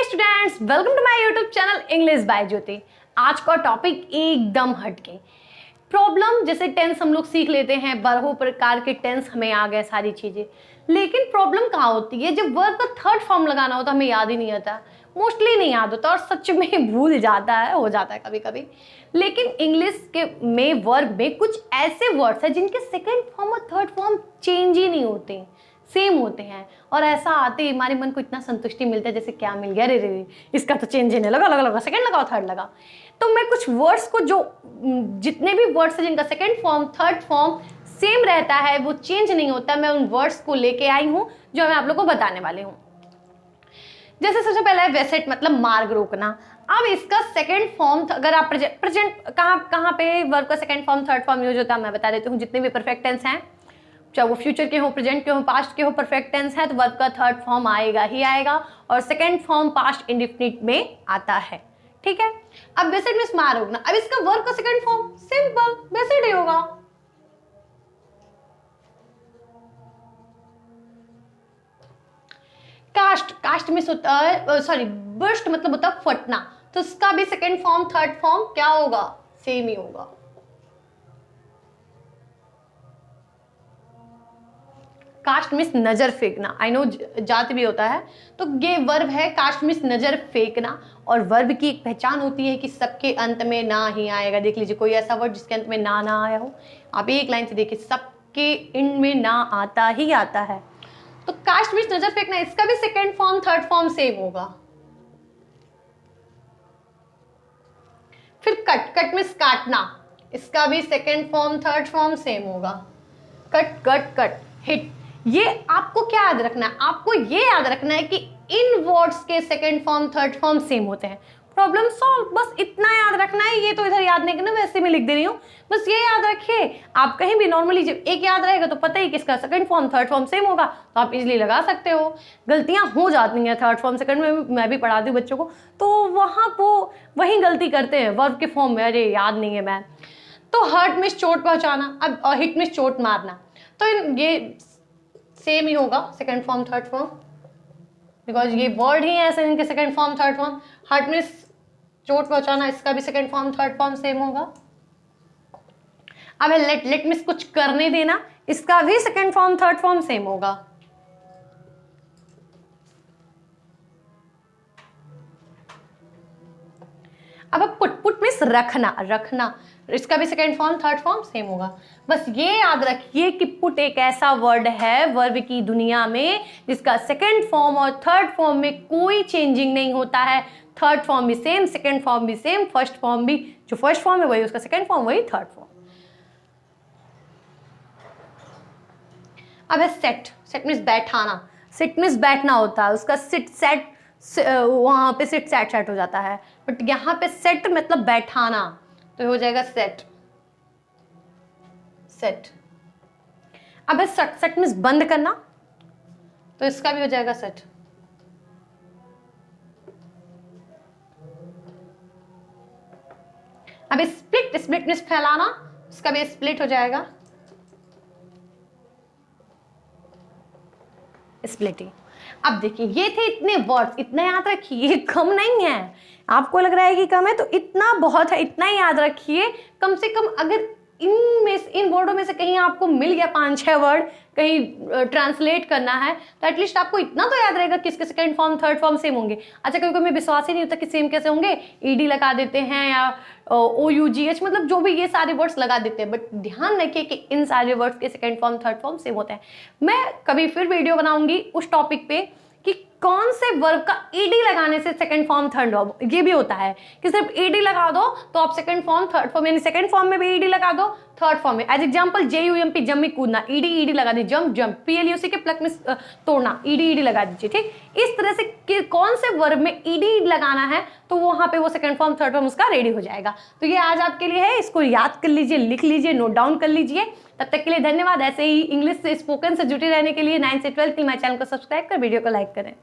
Students, welcome to my YouTube channel English by Jyoti. आज का topic एकदम हटके प्रॉब्लम। जैसे टेंस हम लोग सीख लेते हैं, बारह प्रकार के टेंस हमें आ गए सारी चीजें, लेकिन प्रॉब्लम कहाँ होती है जब वर्ब का थर्ड फॉर्म लगाना होता है, हमें याद ही नहीं आता, मोस्टली नहीं याद होता और सच में भूल जाता है, हो जाता है कभी कभी। लेकिन इंग्लिश के में वर्ब में कुछ ऐसे वर्ड्स हैं जिनके सेकेंड फॉर्म और थर्ड फॉर्म चेंज ही नहीं होते, सेम होते हैं। और ऐसा आते ही हमारे मन को इतना संतुष्टि मिलता है जैसे क्या मिल गया, रे रे इसका तो चेंज ही नहीं लगा, लगा सेकंड लगाओ थर्ड लगा। तो मैं कुछ वर्ड्स को, जो जितने भी वर्ड्स हैं जिनका second form third form same रहता है, वो चेंज नहीं होता, मैं उन वर्ड्स को लेके आई हूँ जो मैं आप लोग को बताने वाली हूँ। जैसे सबसे पहला है वेसेट, मतलब मार्ग रोकना। अब इसका सेकंड फॉर्म, अगर आप प्रेजेंट कहाँ पे वर्ब का second form third form use होता है मैं बता देती हूँ। जितने भी परफेक्ट टेंस हैं, चाहे वो फ्यूचर के हो, प्रेजेंट के हो, पास्ट के हो, परफेक्ट टेंस है तो वर्ब का थर्ड फॉर्म आएगा ही आएगा और सेकंड फॉर्म पास्ट इंडेफिनिट में आता है। ठीक है। अब वेसेट मींस मार रोकना। अब इसका वर्ब का सेकंड फॉर्म सिंपल वेसेट ही होगा। कास्ट मींस होता है, सॉरी बर्स्ट मतलब होता है फटना, तो इसका भी सेकंड फॉर्म थर्ड फॉर्म क्या होगा, सेम ही होगा। कास्ट मीन्स नजर फेंकना, आई नो जात भी होता है, तो ये वर्ब है कास्ट मीन्स नजर फेंकना। और वर्ब की एक पहचान होती है कि सबके अंत में ना ही आएगा। देख लीजिए कोई ऐसा वर्ड जिसके अंत में ना आया हो, आप एक लाइन से देखिए, सबके इन में ना आता ही आता है। तो कास्ट मीन्स नजर फेंकना, इसका भी second form third form same होगा। फिर कट मीन्स काटना, इसका भी second form third form same होगा। Cut hit. ये आपको क्या याद रखना है, आपको ये याद रखना है कि इन वर्ड्स के second form third form same होते हैं। प्रॉब्लम सॉल्व, बस इतना याद रखना है। ये तो इधर याद नहीं करना, वैसे मैं लिख दे रही हूँ, बस ये याद रखिए। आप कहीं भी नॉर्मली जब एक याद रहेगा तो पता ही किसका second form third form same होगा, तो आप इजीली लगा सकते हो। गलतियां हो जाती हैं थर्ड फॉर्म सेकंड में, मैं भी पढ़ाती हूँ बच्चों को, तो वहां वो वही गलती करते हैं वर्ब के फॉर्म में, अरे याद नहीं है मैं। तो हर्ट मींस चोट पहुंचाना, अब हिट मींस चोट मारना, तो ये सेम ही होगा second form third form, because ये वर्ड ही है ऐसे इनके second form third form. Hurt means चोट पहुंचाना, इसका भी second form third form same होगा। अब लेट मींस कुछ करने देना, इसका भी second form third form same होगा। अब पुट मींस रखना, इसका भी second form third form same होगा। बस ये याद रखिए कि पुट एक ऐसा वर्ड है वर्ब की दुनिया में जिसका सेकंड फॉर्म और थर्ड फॉर्म में कोई चेंजिंग नहीं होता है। थर्ड फॉर्म भी सेम, सेकंड फॉर्म भी सेम, फर्स्ट फॉर्म भी, जो फर्स्ट फॉर्म है वही उसका सेकंड फॉर्म, वही थर्ड फॉर्म। अब है सेट मींस बैठाना। सिट मींस बैठना होता है, उसका सिट सेट वहां पे सिट सेट हो जाता है, बट यहाँ पे सेट मतलब बैठाना, तो हो जाएगा सेट। अब है सेट मींस बंद करना, तो इसका भी हो जाएगा सेट। अब स्प्लिट मींस फैलाना, इसका भी स्प्लिट हो जाएगा स्प्लिटिंग। अब देखिए ये थे इतने वर्ड्स, इतना याद रखिए, ये कम नहीं है। आपको लग रहा है कि कम है, तो इतना बहुत है, इतना ही याद रखिए। कम से कम अगर इन वर्डों में से कहीं आपको मिल गया 5-6 वर्ड, कहीं ट्रांसलेट करना है, तो एटलीस्ट आपको इतना तो याद रहेगा कि इसके second form third form same होंगे। अच्छा, कभी कभी विश्वास ही नहीं होता कि सेम कैसे होंगे, ईडी लगा देते हैं या OUGH, मतलब जो भी ये सारे वर्ड्स लगा देते हैं, बट ध्यान रखिए कि इन सारे वर्ड्स के second form third form same होते हैं। मैं कभी फिर वीडियो बनाऊंगी उस टॉपिक पे कि कौन से वर्ब का ईडी लगाने से सेकंड फॉर्म थर्ड फॉर्म, ये भी होता है कि सिर्फ ईडी लगा दो तो आप सेकंड फॉर्म थर्ड फॉर्म, यानी सेकंड फॉर्म में भी ईडी लगा दो, थर्ड फॉर्म में। एज एग्जांपल JUMP, जम में कूदना, ईडी लगा दी, जंप PLUC के प्लक में तोड़ना, ईडी लगा दीजिए। ठीक, इस तरह से कौन से वर्ब में ईडी लगाना है तो वहां पे वो सेकंड फॉर्म थर्ड फॉर्म उसका रेडी हो जाएगा। तो ये आज आपके लिए है, इसको याद कर लीजिए, लिख लीजिए, नोट डाउन कर लीजिए। तब तक के लिए धन्यवाद। ऐसे ही इंग्लिश से स्पोकन से जुटे रहने के लिए 9 से 12 के लिए मेरे चैनल को सब्सक्राइब कर वीडियो को लाइक करें।